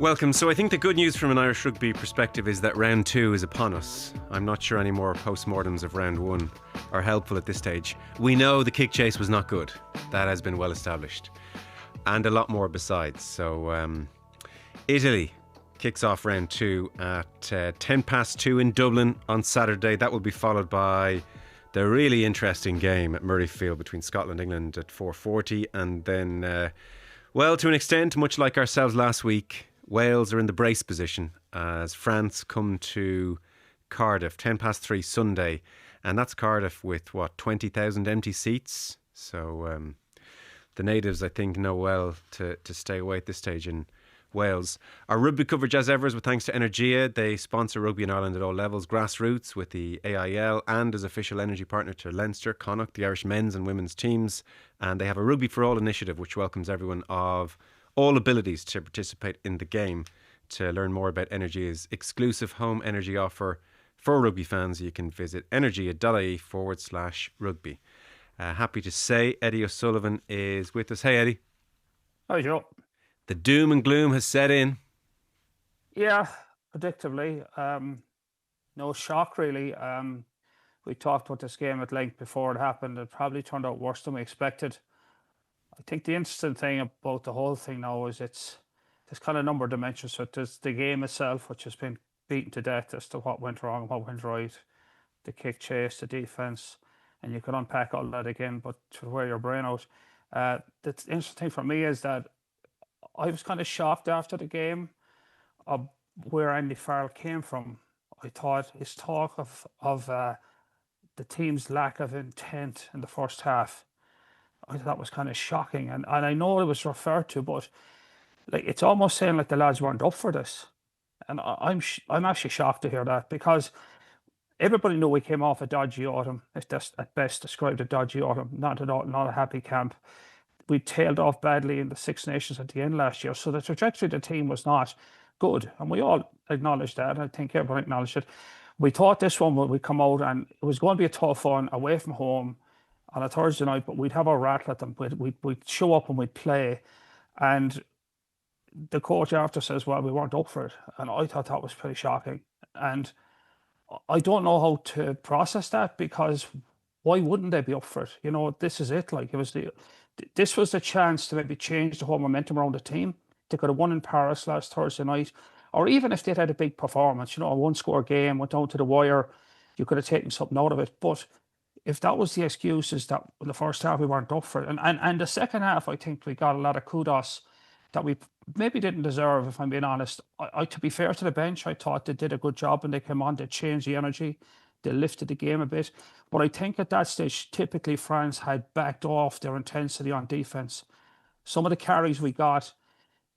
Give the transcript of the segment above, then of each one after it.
Welcome. So I think the good news from an Irish rugby perspective is that round 2 is upon us. I'm not sure any more post-mortems of round 1 are helpful at this stage. We know the kick chase was not good. That has been well established. And a lot more besides. So Italy kicks off round 2 at 10 past 2 in Dublin on Saturday. That will be followed by the really interesting game at Murrayfield between Scotland and England at 4:40. And then, well, to an extent, much like ourselves last week, Wales are in the brace position as France come to Cardiff, 10 past 3 Sunday. And that's Cardiff with, 20,000 empty seats. So the natives, I think, know well to stay away at this stage in Wales. Our rugby coverage as ever is with thanks to Energia. They sponsor rugby in Ireland at all levels, grassroots with the AIL and as official energy partner to Leinster, Connacht, the Irish men's and women's teams. And they have a Rugby for All initiative which welcomes everyone of all abilities to participate in the game. To learn more about Energia's exclusive home energy offer for rugby fans, you can visit energia.ie/rugby. Happy to say Eddie O'Sullivan is with us. Hey, Eddie. Hi, Joe. The doom and gloom has set in. Yeah, predictably. No shock, really. We talked about this game at length before it happened. It probably turned out worse than we expected. I think the interesting thing about the whole thing now is there's kind of a number of dimensions. So there's the game itself, which has been beaten to death as to what went wrong and what went right. The kick chase, the defence, and you could unpack all that again, but to wear your brain out. The interesting thing for me is that I was kind of shocked after the game of where Andy Farrell came from. I thought his talk of the team's lack of intent in the first half, I thought that was kind of shocking. And I know it was referred to, but like it's almost saying like the lads weren't up for this. And I'm actually shocked to hear that, because everybody knew we came off a dodgy autumn. It's just at best described a dodgy autumn, not a happy camp. We tailed off badly in the Six Nations at the end last year. So the trajectory of the team was not good. And we all acknowledged that. I think everyone acknowledged it. We thought this one would come out and it was going to be a tough one away from home on a Thursday night, but we'd have our rattle at them. We'd show up and we'd play. And the coach after says, well, we weren't up for it. And I thought that was pretty shocking. And I don't know how to process that, because why wouldn't they be up for it? You know, this is it. Like this was the chance to maybe change the whole momentum around the team. They could have won in Paris last Thursday night, or even if they'd had a big performance, you know, a one-score game, went down to the wire, you could have taken something out of it. But if that was the excuses that in the first half we weren't up for it, and the second half, I think we got a lot of kudos that we maybe didn't deserve, if I'm being honest. I to be fair to the bench, I thought they did a good job when they came on. They changed the energy. They lifted the game a bit. But I think at that stage, typically France had backed off their intensity on defence. Some of the carries we got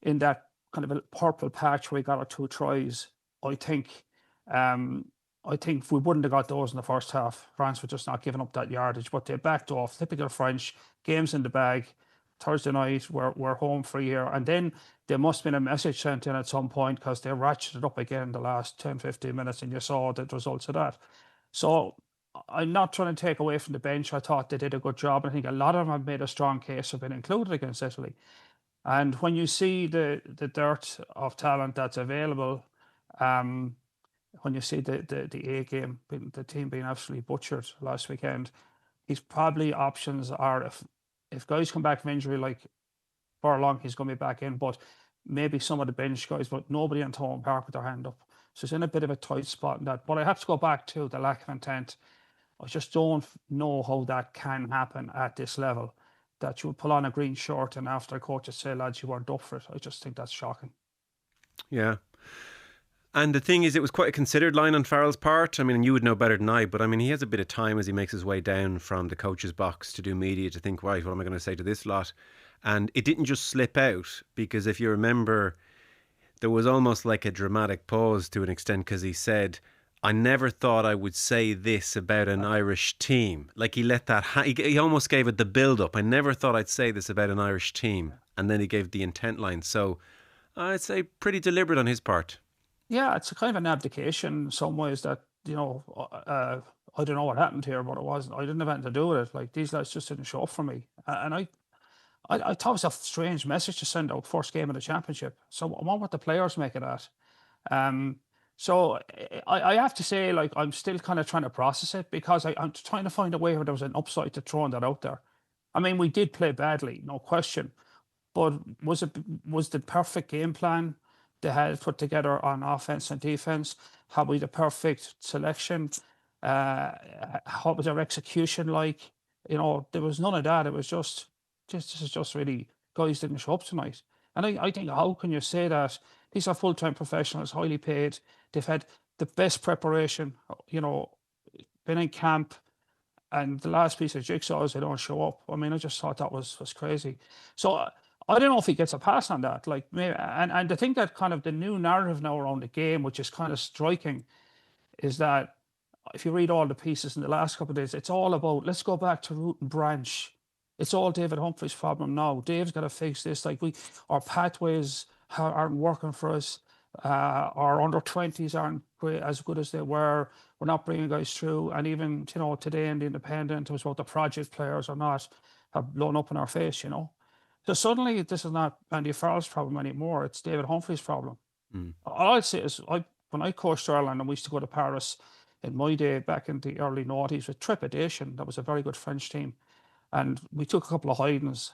in that kind of a purple patch where we got our 2 tries, I think if we wouldn't have got those in the first half, France were just not giving up that yardage. But they backed off. Typical French, games in the bag. Thursday night, we're home for a year. And then there must have been a message sent in at some point, because they ratcheted up again the last 10, 15 minutes, and you saw the results of that. So I'm not trying to take away from the bench. I thought they did a good job. I think a lot of them have made a strong case of being included against Italy. And when you see the dearth of talent that's available, when you see the A game, the team being absolutely butchered last weekend, his probably options are if guys come back from injury, like Furlong, he's going to be back in, but maybe some of the bench guys, but nobody on Thomond Park with their hand up. So it's in a bit of a tight spot in that. But I have to go back to the lack of intent. I just don't know how that can happen at this level, that you would pull on a green shirt and after a coach would say, lads, you weren't up for it. I just think that's shocking. Yeah. And the thing is, it was quite a considered line on Farrell's part. I mean, you would know better than I, but I mean, he has a bit of time as he makes his way down from the coach's box to do media to think, right, what am I going to say to this lot? And it didn't just slip out, because if you remember, there was almost like a dramatic pause to an extent, because he said, I never thought I would say this about an Irish team. Like he let that, he almost gave it the build up. I never thought I'd say this about an Irish team. And then he gave the intent line. So I'd say pretty deliberate on his part. Yeah, it's a kind of an abdication in some ways that, you know, I don't know what happened here, but it wasn't. I didn't have anything to do with it. Like, these lads just didn't show up for me. And I thought it was a strange message to send out first game of the championship. So I wonder what the players make of that. Um, so I have to say, like, I'm still kind of trying to process it because I'm trying to find a way where there was an upside to throwing that out there. I mean, we did play badly, no question, but was the perfect game plan they had put together on offense and defense? Had we the perfect selection? What was our execution like? You know, there was none of that. It was just this is just really guys didn't show up tonight. And I think how can you say that? These are full-time professionals, highly paid. They've had the best preparation, you know, been in camp, and the last piece of jigsaw is they don't show up. I mean, I just thought that was crazy. So I don't know if he gets a pass on that. Like, maybe, and I think that kind of the new narrative now around the game, which is kind of striking, is that if you read all the pieces in the last couple of days, it's all about let's go back to root and branch. It's all David Humphrey's problem now. Dave's got to fix this. Like our pathways aren't working for us. Our under 20s aren't great, as good as they were. We're not bringing guys through. And even, you know, today in the Independent, it was about the project players or not have blown up in our face, you know. So suddenly this is not Andy Farrell's problem anymore. It's David Humphrey's problem. Mm. All I'd say is when I coached Ireland and we used to go to Paris in my day back in the early noughties with trepidation. That was a very good French team. And we took a couple of hidings.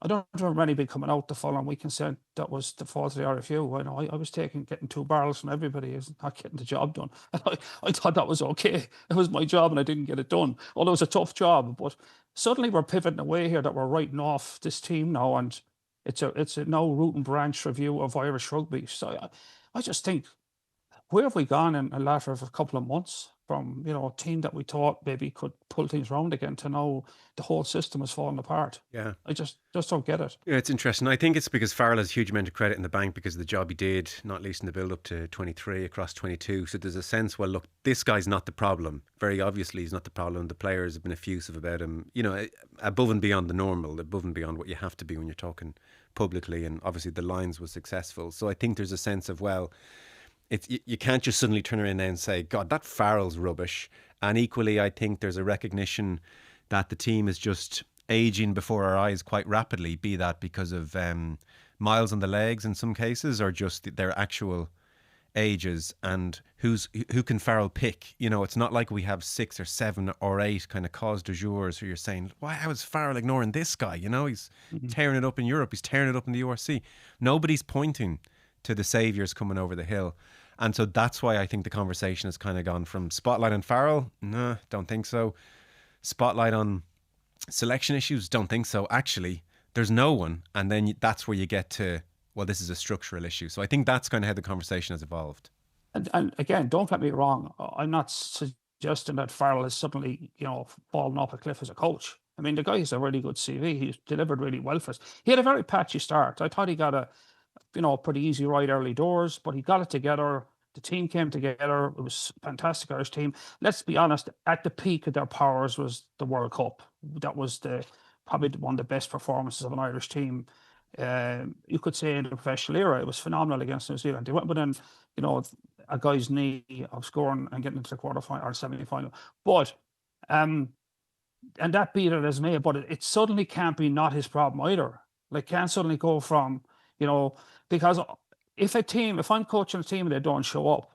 I don't remember anybody coming out the following week and saying that was the fault of the RFU. I know I was getting 2 barrels from everybody, is not getting the job done. And I thought that was okay. It was my job and I didn't get it done. Although it was a tough job. But suddenly we're pivoting away here that we're writing off this team now, and it's a now root and branch review of Irish rugby. So I just think, where have we gone in a matter of a couple of months from, you know, a team that we thought maybe could pull things around again to now the whole system is falling apart? Yeah. I just don't get it. Yeah, it's interesting. I think it's because Farrell has a huge amount of credit in the bank because of the job he did, not least in the build up to 23 across 22. So there's a sense, well, look, this guy's not the problem. Very obviously, he's not the problem. The players have been effusive about him, you know, above and beyond the normal, above and beyond what you have to be when you're talking publicly. And obviously, the Lions was successful. So I think there's a sense of, well, you can't just suddenly turn around now and say, God, that Farrell's rubbish. And equally, I think there's a recognition that the team is just aging before our eyes quite rapidly, be that because of miles on the legs in some cases or just their actual ages, and who can Farrell pick? You know, it's not like we have 6 or 7 or 8 kind of cause du jours who you're saying, how is Farrell ignoring this guy? You know, he's tearing it up in Europe, he's tearing it up in the URC. Nobody's pointing to the saviours coming over the hill. And so that's why I think the conversation has kind of gone from spotlight on Farrell, no, don't think so. Spotlight on selection issues, don't think so. Actually, there's no one. And then that's where you get to, well, this is a structural issue. So I think that's kind of how the conversation has evolved. And again, don't get me wrong. I'm not suggesting that Farrell has suddenly, you know, fallen off a cliff as a coach. I mean, the guy has a really good CV. He's delivered really well for us. He had a very patchy start. I thought he got a pretty easy ride early doors, but he got it together. The team came together. It was a fantastic Irish team. Let's be honest, at the peak of their powers was the World Cup. That was probably one of the best performances of an Irish team. You could say in the professional era, it was phenomenal against New Zealand. They went within, you know, a guy's knee of scoring and getting into the quarterfinal or semi-final. But and that beat it as may, but it suddenly can't be not his problem either. Like, can't suddenly go from, you know, because if I'm coaching a team and they don't show up,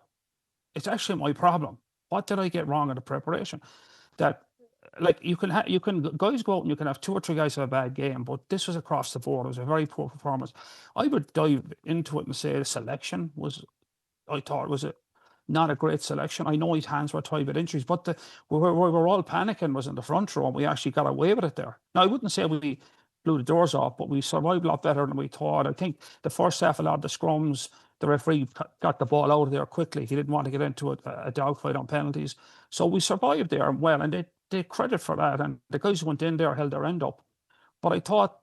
it's actually my problem. What did I get wrong in the preparation? That, like, guys go out and you can have 2 or 3 guys have a bad game, but this was across the board. It was a very poor performance. I would dive into it and say the selection I thought was not a great selection. I know his hands were tied with injuries, but where we were all panicking was in the front row, and we actually got away with it there. Now, I wouldn't say we blew the doors off, but we survived a lot better than we thought. I think the first half, a lot of the scrums, the referee got the ball out of there quickly. He didn't want to get into a dogfight on penalties. So we survived there well, and they credit for that. And the guys who went in there held their end up. But I thought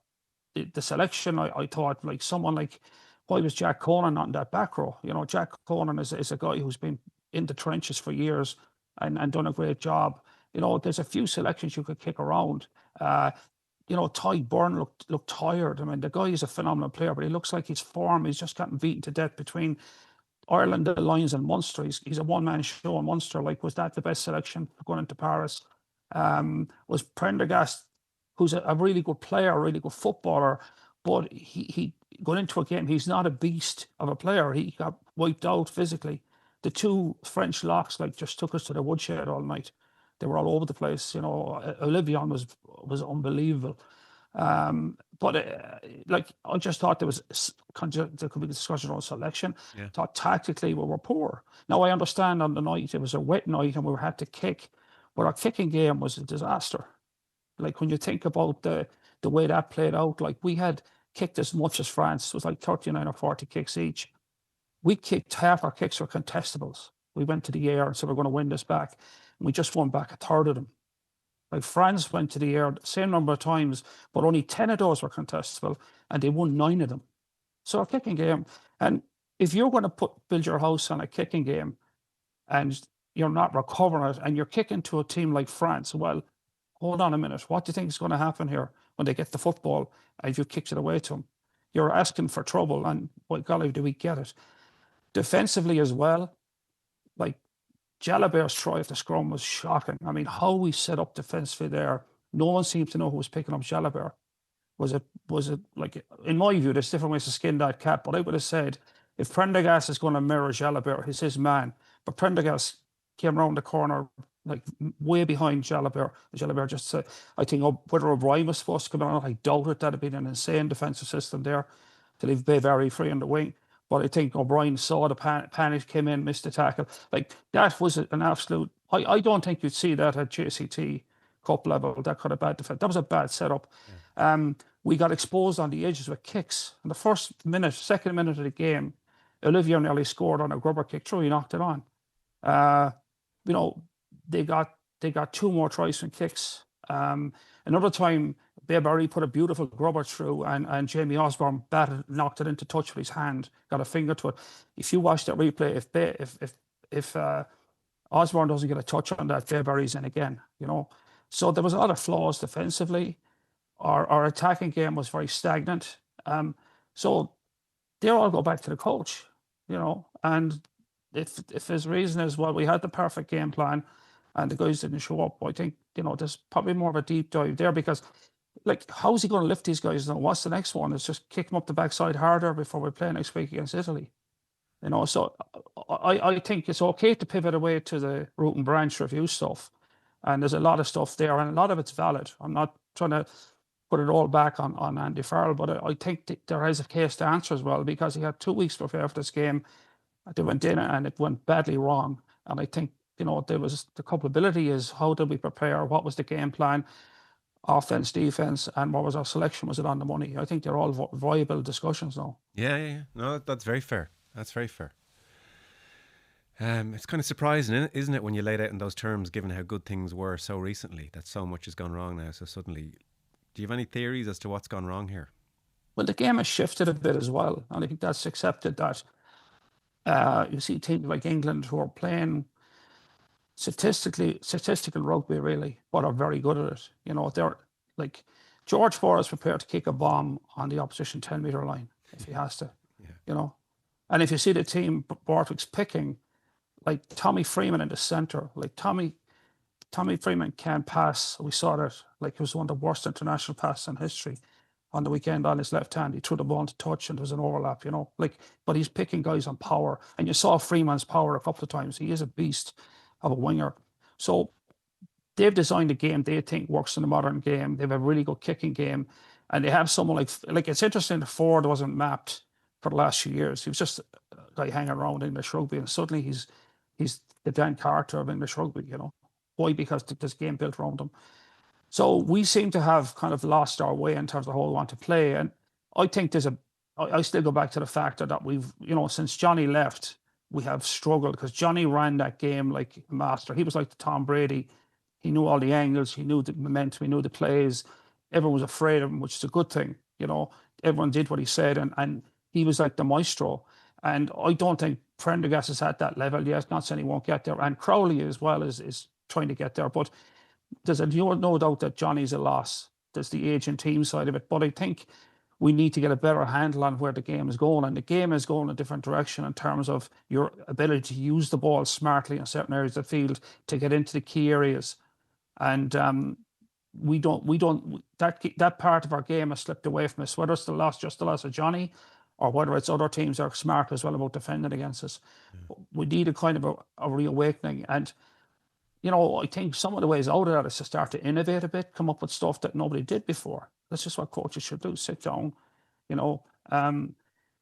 the selection, I thought, like, someone like, why was Jack Conan not in that back row? You know, Jack Conan is a guy who's been in the trenches for years and done a great job. You know, there's a few selections you could kick around. You know, Ty Byrne looked tired. I mean, the guy is a phenomenal player, but he looks like his form, he's just gotten beaten to death between Ireland, the Lions, and Munster. He's a one-man show in Munster. Like, was that the best selection going into Paris? Was Prendergast who's a really good player, a really good footballer, but he going into a game, he's not a beast of a player. He got wiped out physically. The two French locks like just took us to the woodshed all night. They were all over the place. You know, Olivier was unbelievable. But like I just thought there could be a discussion on selection. Yeah. Thought tactically we were poor. Now I understand on the night it was a wet night and we had to kick, but our kicking game was a disaster. Like when you think about the way that played out, like we had kicked as much as France. It was like 39 or 40 kicks each. We kicked half our kicks were contestables. We went to the air and said we're going to win this back. And we just won back a third of them. Like France went to the air the same number of times, but only 10 of those were contestable, and they won 9 of them. So a kicking game, and if you're going to build your house on a kicking game and you're not recovering it and you're kicking to a team like France, well, hold on a minute. What do you think is going to happen here when they get the football and you kicked it away to them? You're asking for trouble, and by golly, do we get it? Defensively as well, like Jalabert's try at the scrum was shocking. I mean, how we set up defensively there, no one seemed to know who was picking up Jalabert. Was it like, in my view, there's different ways to skin that cat, but I would have said if Prendergast is going to mirror Jalabert, he's his man. But Prendergast came around the corner like way behind Jalabert. Jalabert just said, I think whether O'Brien was supposed to come on, I doubt it. That'd have been an insane defensive system there to leave Bayberry free on the wing. But I think O'Brien saw the panic, came in, missed the tackle. Like that was an absolute. I don't think you'd see that at JCT Cup level. That kind of bad defense. That was a bad setup. Yeah. We got exposed on the edges with kicks. In the second minute of the game, Olivier nearly scored on a grubber kick through. He knocked it on. You know, they got 2 more tries from kicks. Another time, Bayberry put a beautiful grubber through, and Jamie Osborne knocked it into touch with his hand, got a finger to it. If you watch that replay, if Osborne doesn't get a touch on that, Bayberry's in again. You know, so there was a lot of flaws defensively. Our attacking game was very stagnant. So they all go back to the coach. You know, and if his reason is, well, we had the perfect game plan and the guys didn't show up, I think, you know, there's probably more of a deep dive there, because like, how's he going to lift these guys now? What's the next one? It's just kick them up the backside harder before we play next week against Italy. You know, so I think it's okay to pivot away to the root and branch review stuff. And there's a lot of stuff there, and a lot of it's valid. I'm not trying to put it all back on Andy Farrell, but I think there is a case to answer as well, because he had 2 weeks to prepare for this game. They went in and it went badly wrong. And I think, you know, there was the culpability is, how did we prepare? What was the game plan? Offense, defense, and what was our selection? Was it on the money? I think they're all viable discussions now. Yeah. No, that's very fair. That's very fair. It's kind of surprising, isn't it, when you lay it out in those terms, given how good things were so recently, that so much has gone wrong now. So suddenly, do you have any theories as to what's gone wrong here? Well, the game has shifted a bit as well, and I think that's accepted that. You see teams like England who are playing statistical rugby, really, but are very good at it. You know, they're like, George Ford is prepared to kick a bomb on the opposition 10-meter line if he has to. Yeah. You know, and if you see the team Bortwick's picking, like Tommy Freeman in the centre, like Tommy Freeman can't pass. We saw that, like, it was one of the worst international passes in history. On the weekend on his left hand, he threw the ball into touch and there was an overlap, you know, like, but he's picking guys on power, and you saw Freeman's power a couple of times. He is a beast of a winger. So they've designed a game they think works in the modern game. They have a really good kicking game, and they have someone like it's interesting. Ford wasn't mapped for the last few years. He was just a guy hanging around English rugby, and suddenly he's the Dan Carter of English rugby, you know. Why? Because there's game built around him. So we seem to have kind of lost our way in terms of how we want to play. And I think I still go back to the factor that we've, you know, since Johnny left, we have struggled, because Johnny ran that game like a master. He was like the Tom Brady. He knew all the angles. He knew the momentum. He knew the plays. Everyone was afraid of him, which is a good thing. You know, everyone did what he said, and he was like the maestro. And I don't think Prendergast is at that level yet. Not saying he won't get there. And Crowley as well is trying to get there. But there's no doubt that Johnny's a loss. There's the age and team side of it. But I think we need to get a better handle on where the game is going. And the game is going a different direction in terms of your ability to use the ball smartly in certain areas of the field to get into the key areas. And that part of our game has slipped away from us, whether it's just the loss of Johnny, or whether it's other teams are smart as well about defending against us. We need a kind of a reawakening. And, I think some of the ways out of that is to start to innovate a bit, come up with stuff that nobody did before. That's just what coaches should do, sit down,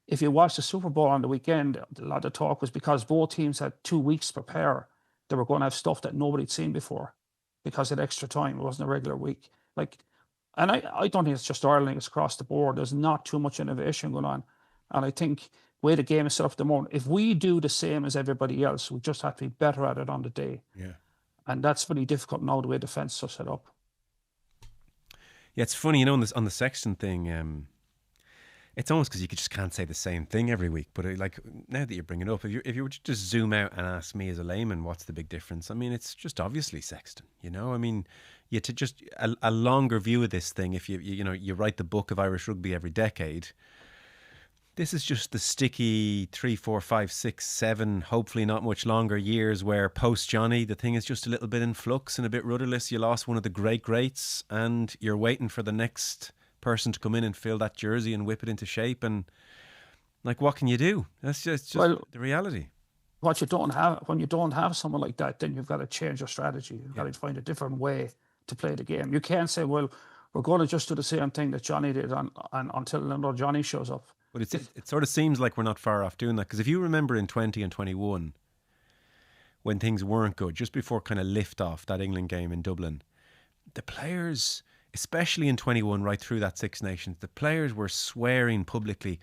if you watch the Super Bowl on the weekend, a lot of the talk was because both teams had 2 weeks to prepare. They were going to have stuff that nobody'd seen before because of extra time. It wasn't a regular week. And I don't think it's just Ireland, it's across the board. There's not too much innovation going on. And I think the way the game is set up at the moment, if we do the same as everybody else, we just have to be better at it on the day. Yeah. And that's very difficult now, the way defence is set up. Yeah, it's funny, on the Sexton thing, it's almost because you just can't say the same thing every week. But now that you bring it up, if you were to just zoom out and ask me as a layman, what's the big difference? I mean, it's just obviously Sexton. I mean, to just a longer view of this thing. If you write the book of Irish rugby every decade, this is just the sticky 3, 4, 5, 6, 7, hopefully not much longer years where post Johnny the thing is just a little bit in flux and a bit rudderless. You lost one of the greats, and you're waiting for the next person to come in and fill that jersey and whip it into shape, and what can you do? That's just the reality. When you don't have someone like that, then you've got to change your strategy. You've got to find a different way to play the game. You can't say, well, we're going to just do the same thing that Johnny did until another Johnny shows up. But it sort of seems like we're not far off doing that, because if you remember in 20 and 21 when things weren't good, just before kind of lift off that England game in Dublin, the players, especially in 21, right through that Six Nations, the players were swearing publicly,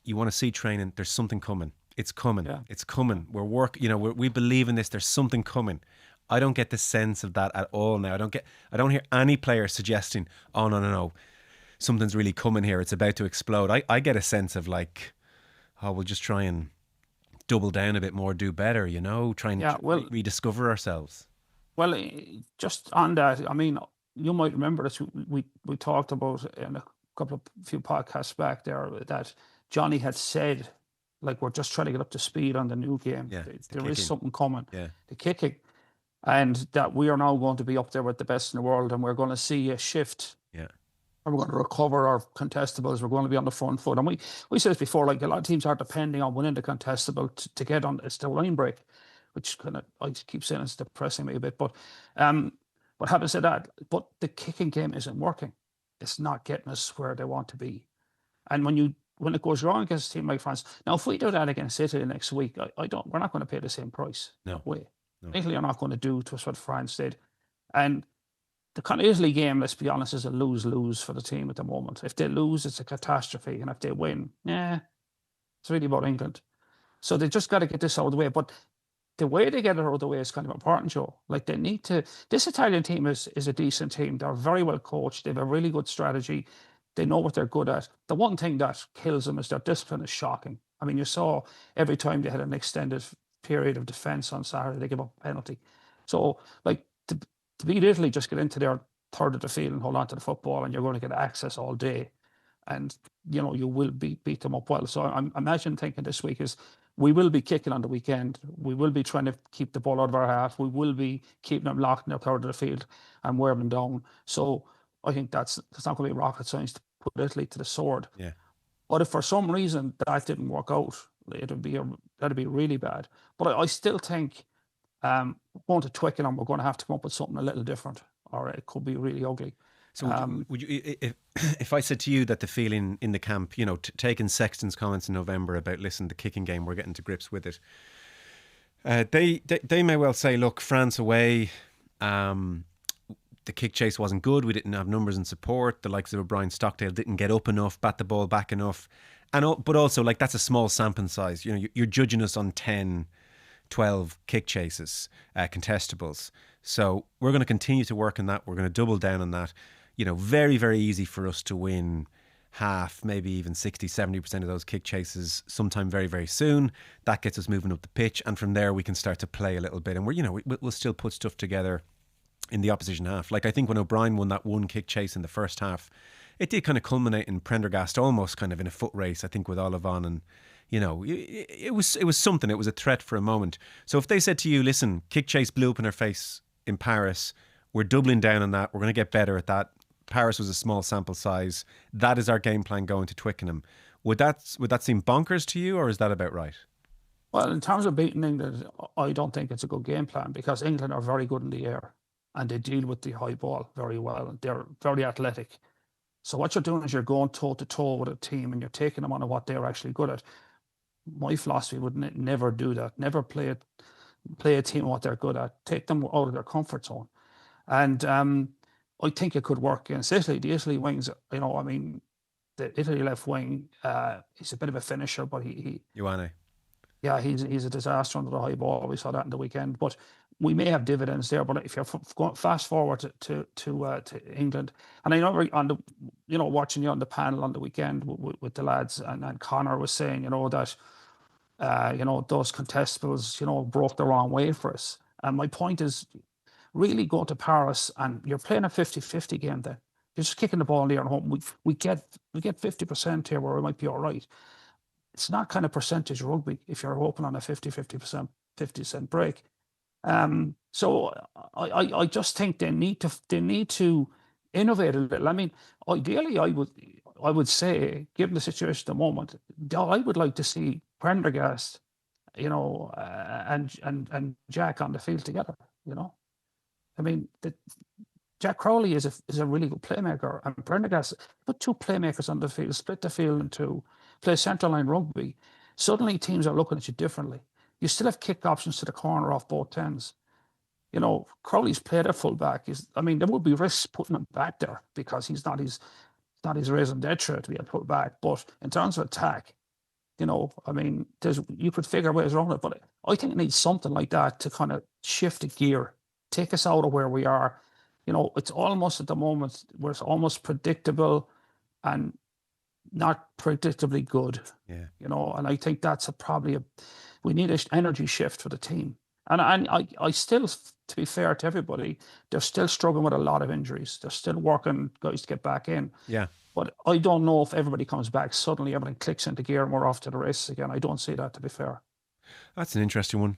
you want to see training, there's something coming. It's coming. Yeah. It's coming. We believe in this. There's something coming. I don't get the sense of that at all now. I don't hear any player suggesting, oh, no, something's really coming here. It's about to explode. I get a sense of we'll just try and double down a bit more, do better, try and rediscover ourselves. Well, just on that, I mean, you might remember this. We talked about in a few podcasts back there that Johnny had said, we're just trying to get up to speed on the new game. Yeah, there is something coming. Yeah. The kicking, and that we are now going to be up there with the best in the world, and we're going to see a shift. Yeah. And we're going to recover our contestables. We're going to be on the front foot. And we said this before, a lot of teams are depending on winning the contestable to get on. It's the line break, which I keep saying it's depressing me a bit. But having said that, but the kicking game isn't working. It's not getting us where they want to be. And when it goes wrong against a team like France, now if we do that against Italy next week, we're not going to pay the same price. No way. No. Italy are not going to do to us what France did. And the kind of Italy game, let's be honest, is a lose-lose for the team at the moment. If they lose, it's a catastrophe. And if they win, it's really about England. So they just got to get this out of the way. But the way they get it out of the way is kind of important, Joe. They need to... This Italian team is a decent team. They're very well coached. They have a really good strategy. They know what they're good at. The one thing that kills them is their discipline is shocking. I mean, you saw every time they had an extended period of defence on Saturday, they give up a penalty. So, to beat Italy, just get into their third of the field and hold on to the football, and you're going to get access all day. And, you will beat them up well. So I'm thinking this week is we will be kicking on the weekend. We will be trying to keep the ball out of our half. We will be keeping them locked in their third of the field and wear them down. So I think that's not going to be rocket science to put Italy to the sword. Yeah. But if for some reason that didn't work out, that'd be really bad. But I still think going to Twickenham, we're going to have to come up with something a little different, or it could be really ugly. So would you, if I said to you that the feeling in the camp, taking Sexton's comments in November about, listen, the kicking game, we're getting to grips with it. They may well say, look, France away, the kick chase wasn't good. We didn't have numbers and support. The likes of O'Brien, Stockdale didn't get up enough, bat the ball back enough. But also, that's a small sample size. You're judging us on 10, 12 kick chases, contestables. So we're going to continue to work on that. We're going to double down on that. Very, very easy for us to win half, maybe even 60, 70% of those kick chases sometime very, very soon. That gets us moving up the pitch. And from there, we can start to play a little bit. And we'll still put stuff together in the opposition half. I think when O'Brien won that one kick chase in the first half, it did kind of culminate in Prendergast almost kind of in a foot race, I think, with Olivan. And, it was something. It was a threat for a moment. So if they said to you, listen, kick chase blew up in our face in Paris, We're doubling down on that. We're going to get better at that. Paris was a small sample size. That is our game plan going to Twickenham. Would that seem bonkers to you, or is that about right? Well, in terms of beating England, I don't think it's a good game plan because England are very good in the air and they deal with the high ball very well. And they're very athletic. So what you're doing is you're going toe to toe with a team and you're taking them on what they're actually good at. My philosophy would never do that. Never play a team what they're good at. Take them out of their comfort zone. And I think it could work against Italy. The Italy wings, the Italy left wing, he's a bit of a finisher, but Ioane. Yeah, he's a disaster under the high ball. We saw that in the weekend. But we may have dividends there. But if you're going fast forward to England, and I know watching you on the panel on the weekend with the lads, and Connor was saying, that those contestables, broke the wrong way for us. And my point is, really go to Paris and you're playing a 50-50 game then. You're just kicking the ball in the air and home. We get 50% here where we might be all right. It's not kind of percentage rugby if you're hoping on a 50% break. So I just think they need to innovate a little. I mean, ideally, I would say, given the situation at the moment, I would like to see Prendergast, and Jack on the field together. I mean, Jack Crowley is a really good playmaker, and Prendergast, put two playmakers on the field, split the field in two, play centre line rugby. Suddenly, teams are looking at you differently. You still have kick options to the corner off both ends. Crowley's played at full back. There would be risks putting him back there because he's not his raison d'etre to be a full back. But in terms of attack, you could figure ways around it. But I think it needs something like that to kind of shift the gear, take us out of where we are. It's almost at the moment where it's almost predictable and not predictably good. Yeah. And I think that's we need an energy shift for the team. And I still, to be fair to everybody, they're still struggling with a lot of injuries. They're still working guys to get back in. Yeah. But I don't know if everybody comes back, suddenly everything clicks into gear and we're off to the races again. I don't see that, to be fair. That's an interesting one.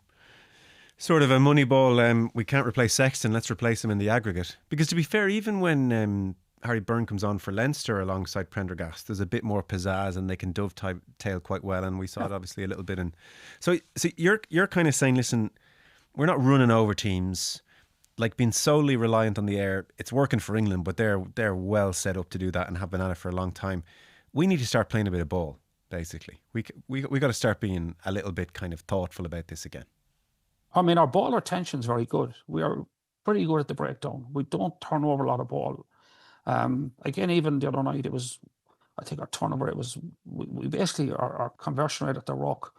Sort of a money ball. We can't replace Sexton. Let's replace him in the aggregate. Because to be fair, even when Harry Byrne comes on for Leinster alongside Prendergast, there's a bit more pizzazz and they can dovetail quite well. And we saw it obviously a little bit. And so you're kind of saying, listen, we're not running over teams. Like being solely reliant on the air, it's working for England, but they're well set up to do that and have been at it for a long time. We need to start playing a bit of ball, basically. We got to start being a little bit kind of thoughtful about this again. Our ball retention is very good. We are pretty good at the breakdown. We don't turn over a lot of ball. Again, even the other night, I think our turnover, we basically, our conversion rate at the ruck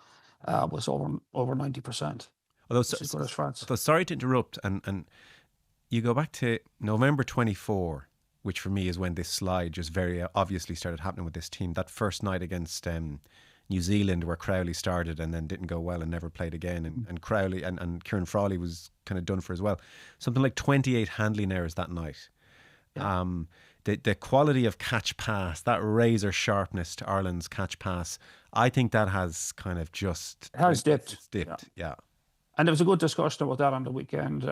was over 90%. Although, sorry to interrupt, and you go back to November 24, which for me is when this slide just very obviously started happening with this team. That first night against New Zealand, where Crowley started and then didn't go well and never played again, and Crowley and Kieran Frawley was kind of done for as well. Something like 28 handling errors that night. Yeah. The quality of catch pass, that razor sharpness to Ireland's catch pass, I think that has kind of just dipped. It's dipped, yeah. And there was a good discussion about that on the weekend.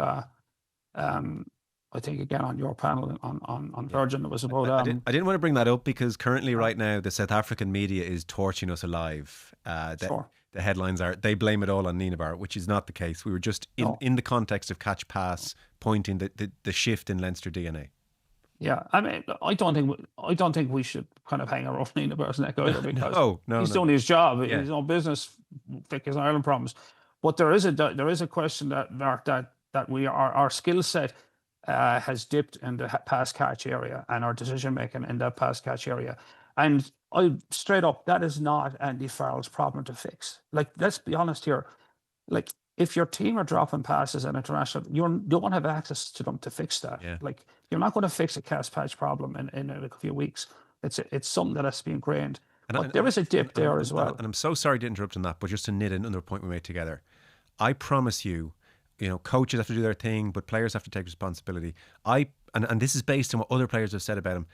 I think again on your panel on Virgin, it was about. I didn't want to bring that up because currently, right now, the South African media is torching us alive. Sure. The headlines are they blame it all on Nienaber, which is not the case. We were just in the context of catch pass pointing the shift in Leinster DNA. Yeah, I don't think we should kind of hang around Nienaber's neck either because he's doing his job. Yeah. His own business, fix Ireland problems. But there is a question that our skill set has dipped in the pass catch area and our decision making in that pass catch area. And straight up, that is not Andy Farrell's problem to fix. Like, let's be honest here. Like, if your team are dropping passes at international, you don't have access to them to fix that. Yeah. Like, you're not going to fix a pass catch problem in a few weeks. It's something that has to be ingrained. But there is a dip there as well. And I'm so sorry to interrupt on that, but just to knit another point we made together. I promise you, coaches have to do their thing, but players have to take responsibility. And this is based on what other players have said about him.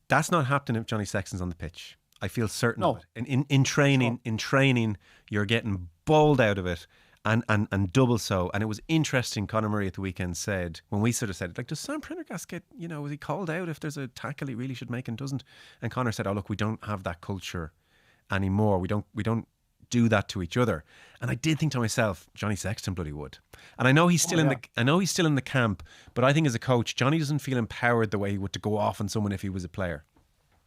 That's not happening if Johnny Sexton's on the pitch. I feel certain of it. In training, you're getting bowled out of it. and double so. And it was interesting. Conor Murray at the weekend said, when we sort of said, like, does Sam Prendergast get, was he called out if there's a tackle he really should make and doesn't? And Conor said, oh look, we don't have that culture anymore. We don't do that to each other. And I did think to myself, Johnny Sexton bloody would. And I know he's still in the camp, but I think as a coach, Johnny doesn't feel empowered the way he would to go off on someone if he was a player.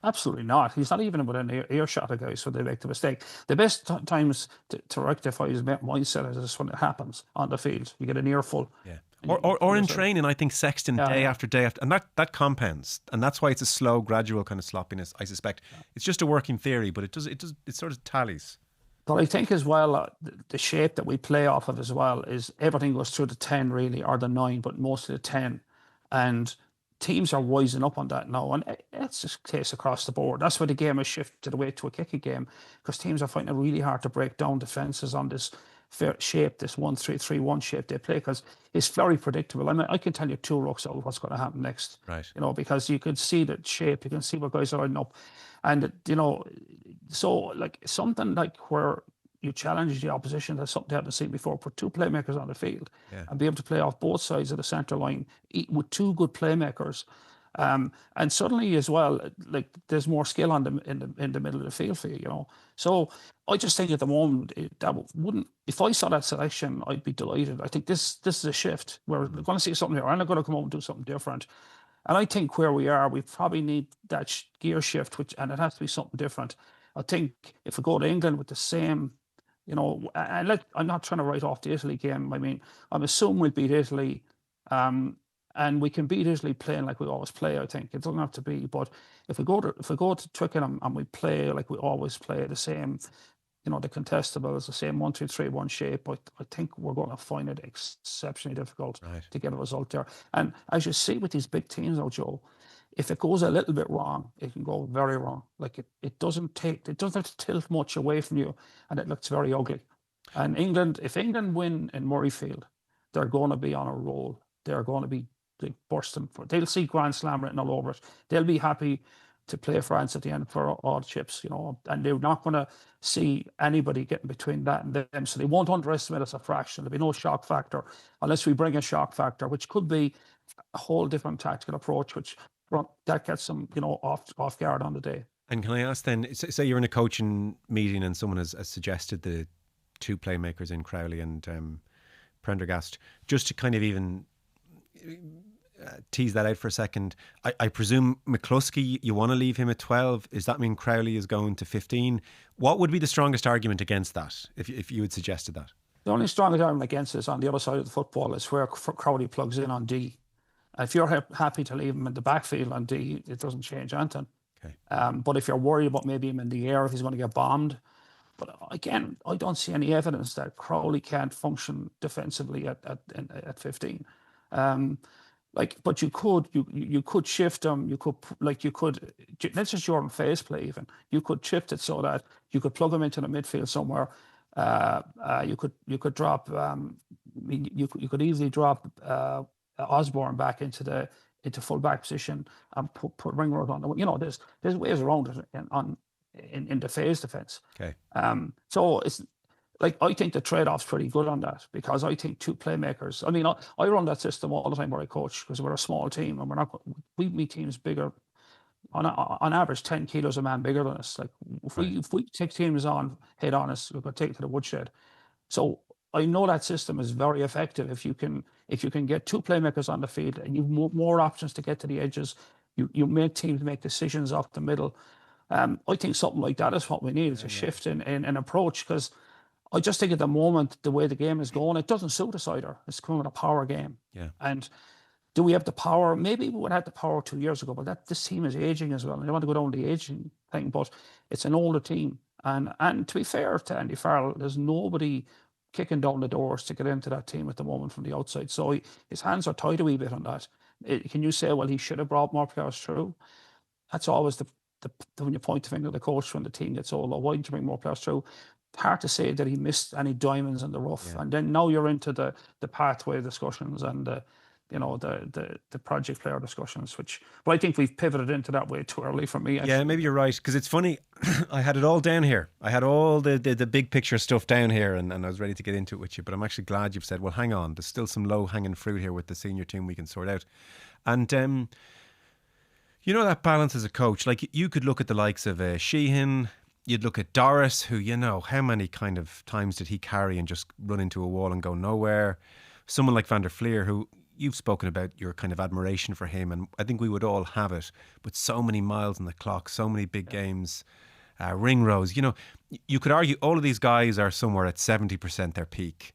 Absolutely not. He's not even within earshot of guys when they make the mistake. The best times to rectify his mindset is when it happens on the field. You get an earful. Yeah. Or in training, I think Sexton day after day after, and that compounds, and that's why it's a slow, gradual kind of sloppiness. I suspect it's just a working theory, but it sort of tallies. But I think as well, the shape that we play off of as well is everything goes through the 10 really, or the 9, but mostly the 10. And teams are wising up on that now. And it's just the case across the board. That's why the game has shifted away to a kicking game, because teams are finding it really hard to break down defences on this shape, this 1-3-3-1 shape they play, because it's very predictable. I mean, I can tell you 2 rocks out what's going to happen next. Right. Because you can see the shape, you can see what guys are lining up. And, so like something like where you challenge the opposition, that's something they haven't seen before, put 2 playmakers on the field and be able to play off both sides of the centre line with 2 good playmakers. And suddenly as well, like there's more skill in the middle of the field for you, So I just think at the moment that wouldn't. If I saw that selection, I'd be delighted. I think this is a shift. We're going to see something here. I'm not going to come out and do something different. And I think where we are, we probably need that gear shift, and it has to be something different. I think if we go to England with the same, and I'm not trying to write off the Italy game. I mean, I'm assuming we'll beat Italy. And we can beat Italy playing like we always play. I think it doesn't have to be, but if we go to Twickenham and we play like we always play, the same, the contestables, the same 1-2-3-1 shape, I think we're going to find it exceptionally difficult to get a result there. And as you see with these big teams, now, Joe, if it goes a little bit wrong, it can go very wrong. Like it doesn't have to tilt much away from you, and it looks very ugly. And if England win in Murrayfield, they're going to be on a roll. They're going to be bursting. They'll see Grand Slam written all over it. They'll be happy to play France at the end for all chips, and they're not going to see anybody getting between that and them. So they won't underestimate us a fraction. There'll be no shock factor unless we bring a shock factor, which could be a whole different tactical approach, that gets them, off guard on the day. And can I ask then, say you're in a coaching meeting and someone has suggested the 2 playmakers in Crowley and Prendergast, just to kind of even tease that out for a second. I presume McCluskey, you want to leave him at 12. Does that mean Crowley is going to 15? What would be the strongest argument against that, if you had suggested that? The only strongest argument against it is on the other side of the football. Is where Crowley plugs in on D. If you're happy to leave him in the backfield on D, it doesn't change anything. Okay. But if you're worried about maybe him in the air, if he's going to get bombed. But again, I don't see any evidence that Crowley can't function defensively at 15. But you could shift him. Let's just Jordan Faye's play even. You could shift it so that you could plug him into the midfield somewhere. You could drop. You could easily drop Osborne back into full back position and put Ringrose on. There's ways around it in the Faye's defence. Okay. So it's. Like, I think the trade-off's pretty good on that, because I think 2 playmakers. I mean, I run that system all the time where I coach, because we're a small team and we meet teams bigger, on average 10 kilos a man bigger than us. Like if we take teams on head on us, we're going to take it to the woodshed. So I know that system is very effective if you can get 2 playmakers on the field and you've more options to get to the edges. You make teams make decisions off the middle. I think something like that is what we need. It's a shift in approach, because I just think at the moment, the way the game is going, it doesn't suit us either. It's becoming a power game. Yeah. And do we have the power? Maybe we would have the power 2 years ago, but this team is aging as well. I don't want to go down the aging thing, but it's an older team. And to be fair to Andy Farrell, there's nobody kicking down the doors to get into that team at the moment from the outside. So his hands are tied a wee bit on that. Can you say, well, he should have brought more players through? That's always when you point the finger at the coach when the team gets older. Why didn't you bring more players through? Hard to say that he missed any diamonds in the rough. Yeah. And then now you're into the pathway discussions and the the project player discussions, but I think we've pivoted into that way too early for me. Actually. Yeah, maybe you're right, because it's funny. I had it all down here. I had all the big picture stuff down here, and I was ready to get into it with you. But I'm actually glad you've said, well, hang on, there's still some low hanging fruit here with the senior team we can sort out. And that balance as a coach, like you could look at the likes of Sheehan. You'd look at Doris, who, how many kind of times did he carry and just run into a wall and go nowhere? Someone like Van der Fleer, who you've spoken about your kind of admiration for him, and I think we would all have it, but so many miles on the clock, so many big games, Ringrose. You could argue all of these guys are somewhere at 70% their peak.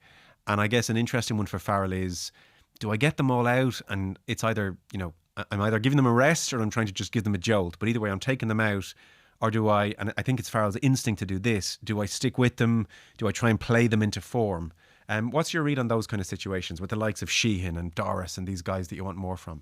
And I guess an interesting one for Farrell is, do I get them all out? And it's either, I'm either giving them a rest or I'm trying to just give them a jolt. But either way, I'm taking them out. Or do I, and I think it's Farrell's instinct to do this, do I stick with them? Do I try and play them into form? What's your read on those kind of situations with the likes of Sheehan and Doris and these guys that you want more from?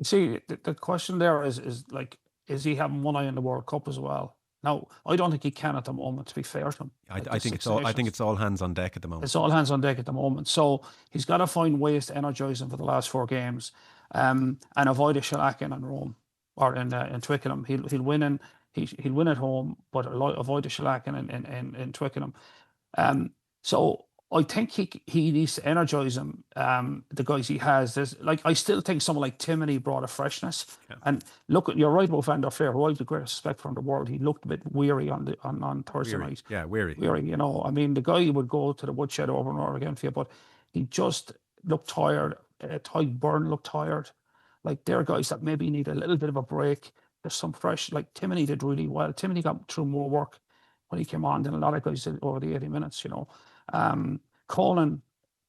See, the question there is like, is he having one eye on the World Cup as well? Now, I don't think he can at the moment, to be fair to him. I think it's all hands on deck at the moment. It's all hands on deck at the moment. So he's got to find ways to energise him for the last 4 games, and avoid a shellacking in Rome or in Twickenham. He'll win he'll win at home, but avoid a shellacking in Twickenham. So I think he needs to energise him. The guys he has, I still think someone like Timoney brought a freshness. Yeah. And look, you're right about Van der Fleer, who I have the greatest respect for in the world. He looked a bit weary on Thursday night. Yeah, weary. Weary, I mean, the guy would go to the woodshed over and over again for you, but he just looked tired. Ty Byrne looked tired. Like, they're guys that maybe need a little bit of a break. There's some fresh, like Timoney did really well. Timoney got through more work when he came on than a lot of guys did over the 80 minutes, Colin,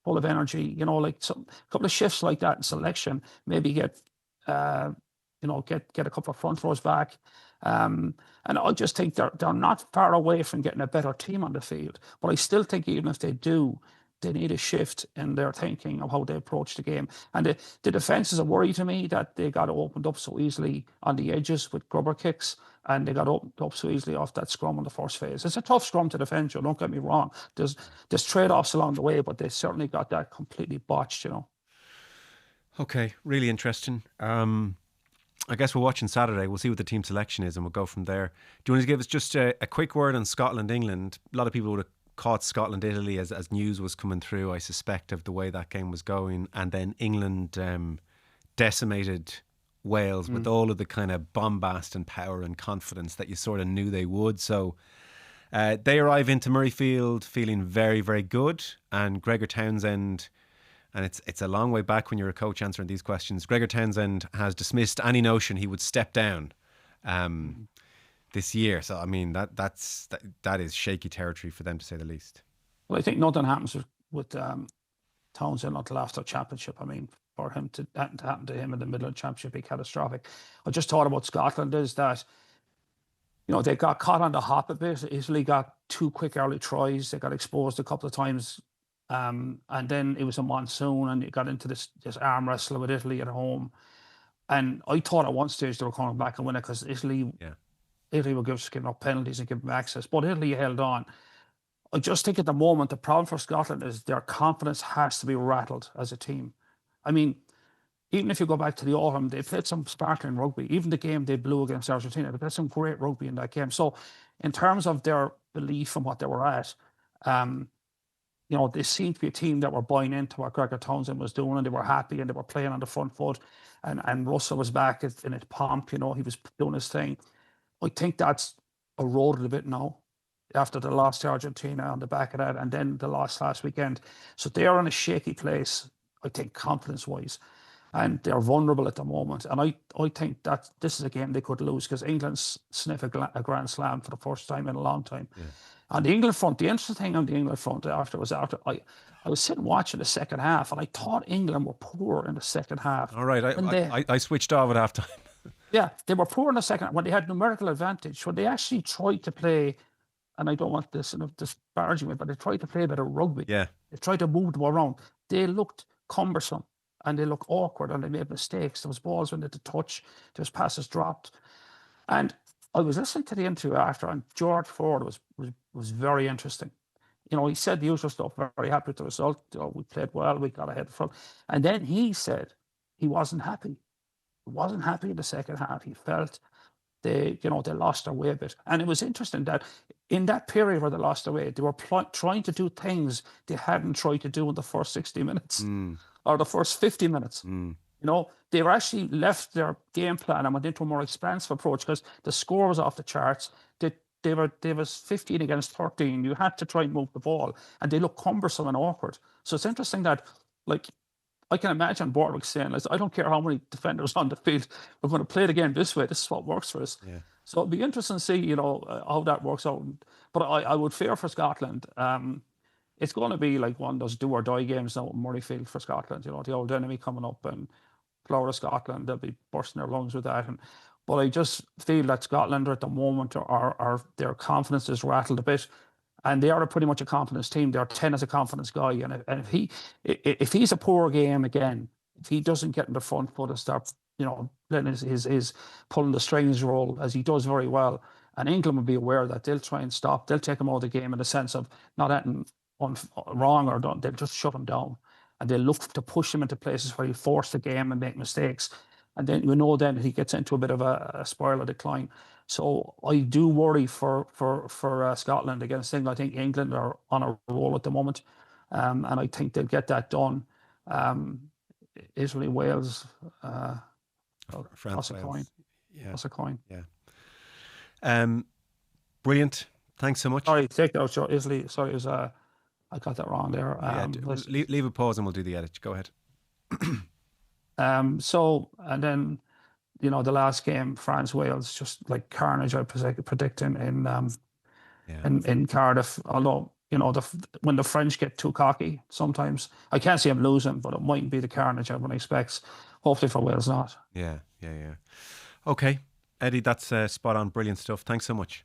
full of energy, like a couple of shifts like that in selection, maybe get a couple of front rows back. And I just think they're not far away from getting a better team on the field. But I still think even if they do, they need a shift in their thinking of how they approach the game. And the defence is a worry to me, that they got opened up so easily on the edges with grubber kicks, and they got opened up so easily off that scrum in the first phase. It's a tough scrum to defend, don't get me wrong. There's trade-offs along the way, but they certainly got that completely botched, Okay, really interesting. I guess we'll watch on Saturday. We'll see what the team selection is and we'll go from there. Do you want to give us just a quick word on Scotland-England? A lot of people would have caught Scotland-Italy as news was coming through, I suspect, of the way that game was going. And then England decimated Wales with all of the kind of bombast and power and confidence that you sort of knew they would. So they arrive into Murrayfield feeling very, very good. And Gregor Townsend, and it's a long way back when you're a coach answering these questions, Gregor Townsend has dismissed any notion he would step down this year. So, I mean, that is shaky territory for them, to say the least. Well, I think nothing happens with Townsend until after championship. I mean, for him to happen to him in the middle of the championship be catastrophic. I just thought about Scotland is that, they got caught on the hop a bit. Italy got 2 quick early tries. They got exposed a couple of times. And then it was a monsoon and it got into this arm wrestle with Italy at home. And I thought at one stage they were coming back and winning because Italy were giving up penalties and giving them access. But Italy held on. I just think at the moment the problem for Scotland is their confidence has to be rattled as a team. I mean, even if you go back to the autumn, they played some sparkling rugby. Even the game they blew against Argentina, they played some great rugby in that game. So in terms of their belief in what they were at, they seemed to be a team that were buying into what Gregor Townsend was doing, and they were happy and they were playing on the front foot. And Russell was back in his pomp, he was doing his thing. I think that's eroded a bit now after the loss to Argentina on the back of that, and then the loss last weekend. So they're in a shaky place, I think, confidence-wise. And they're vulnerable at the moment. And I think that this is a game they could lose because England's sniff a Grand Slam for the first time in a long time. Yeah. On the England front, the interesting thing on the England front after I was sitting watching the second half, and I thought England were poor in the second half. All right, I switched off at halftime. Yeah, they were poor in the second half when they had numerical advantage. When they actually tried to play, and I don't want this in a disparaging way, but they tried to play a bit of rugby. Yeah, they tried to move them around. They looked cumbersome and they looked awkward and they made mistakes. There was balls when they had to touch. There was passes dropped, and I was listening to the interview after, and George Ford was very interesting. He said the usual stuff, very happy with the result. We played well, we got ahead front. And then he said he wasn't happy. He wasn't happy in the second half. He felt they lost their way a bit. And it was interesting that in that period where they lost their way, they were trying to do things they hadn't tried to do in the first 60 minutes or the first 50 minutes. They were actually left their game plan and went into a more expansive approach because the score was off the charts. They was 15 against 13. You had to try and move the ball, and they looked cumbersome and awkward. So it's interesting that, like, I can imagine Borwick saying, like, I don't care how many defenders on the field, we're going to play the game this way. This is what works for us. Yeah. So it'd be interesting to see, how that works out. But I would fear for Scotland. It's going to be like one of those do or die games now at Murrayfield for Scotland. The old enemy coming up and Florida, Scotland, they'll be bursting their lungs with that. But I just feel that Scotland at the moment are their confidence is rattled a bit. And they are pretty much a confidence team. They're 10 as a confidence guy. And if he's a poor game again, if he doesn't get in the front foot and start, letting his pulling the strings role as he does very well, and England will be aware that they'll try and stop. They'll take him out of the game in the sense of not anything wrong or done. They'll just shut him down. And they'll look to push him into places where he'll force the game and make mistakes. And then then he gets into a bit of a spiral of decline. So I do worry for Scotland against England. I think England are on a roll at the moment, and I think they'll get that done. Italy, Wales, France, toss a coin. Yeah. Toss a coin. Yeah. Brilliant. Thanks so much. Sorry, take that out. Sure. Italy. Sorry, it was I got that wrong there. Leave a pause and we'll do the edit. Go ahead. So, and then, the last game, France Wales, just like carnage. I predict in Cardiff. Although when the French get too cocky, sometimes I can't see them losing, but it mightn't be the carnage everyone expects. Hopefully for Wales, not. Yeah. Okay, Eddie, that's spot on. Brilliant stuff. Thanks so much.